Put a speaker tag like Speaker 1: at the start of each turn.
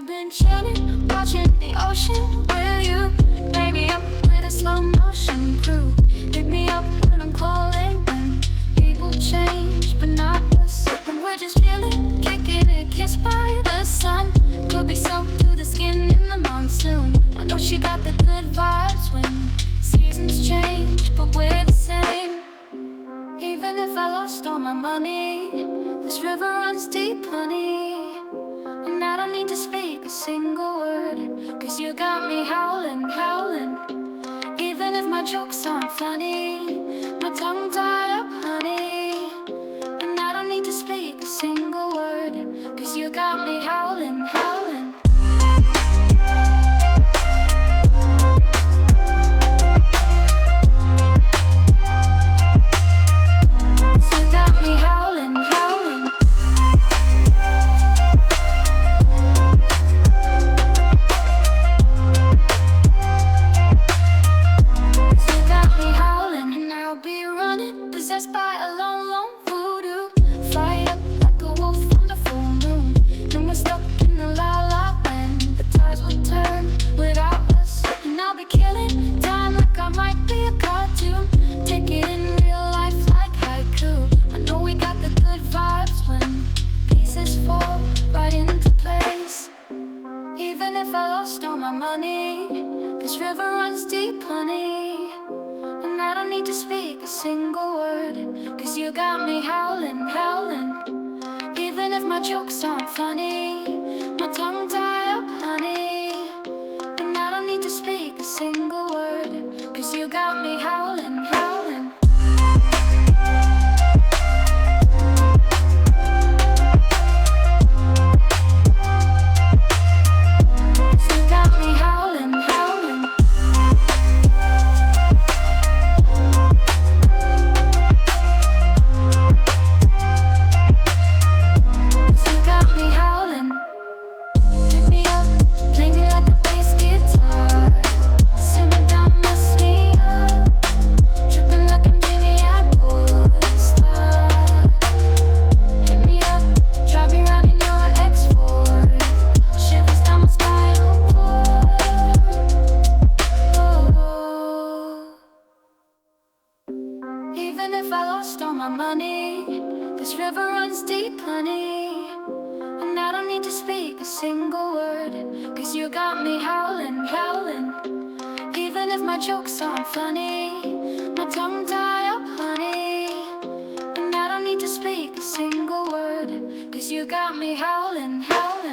Speaker 1: I've been chilling, watching the ocean with you. Baby, up with a slow motion crew. Pick me up when I'm calling. When people change, but not us. When we're just chilling, kicking it, kissed by the sun. Could be soaked through the skin in the monsoon. I know she got the good vibes when seasons change, but we're the same. Even if I lost all my money, this river runs deep, honey. And I don't need to speak a single word, cause you got me howling, howling. Even if my jokes aren't funny, my tongue tied up, honey. And I don't need to speak a single word, cause you got me howling, howling. You got me howling, howling. You got me howling, and I'll be running, possessed by a long, long voodoo. Fly up like a wolf on the full moon. Then we're stuck in the la-la land. The tides will turn without us, and I'll be killing time like I might be a cartoon. Take it in real life like haiku. I know we got the good vibes when pieces fall right into place. Even if I lost all my money, this river runs deep, honey. And I don't need to speak a single word, cause you got me howling, howling. Even if my jokes aren't funny, my tongue tied up, honey. And I don't need to speak a single word, cause you got me howling, howling. You got me howling, howling. You got me howling. Pick me up, play me like a bass guitar. Simmer down, mess me up. Tripping like I'm Jimmy, I would stop. Hit me up, drive me round in your X4. Shivers down my spinal cord. Oh. Even if I lost all my money, this river runs deep, honey. And I don't need to speak a single word, cause you got me howling, howling. Even if my jokes aren't funny, my tongue tie up, honey. And I don't need to speak a single word, cause you got me howling, howling.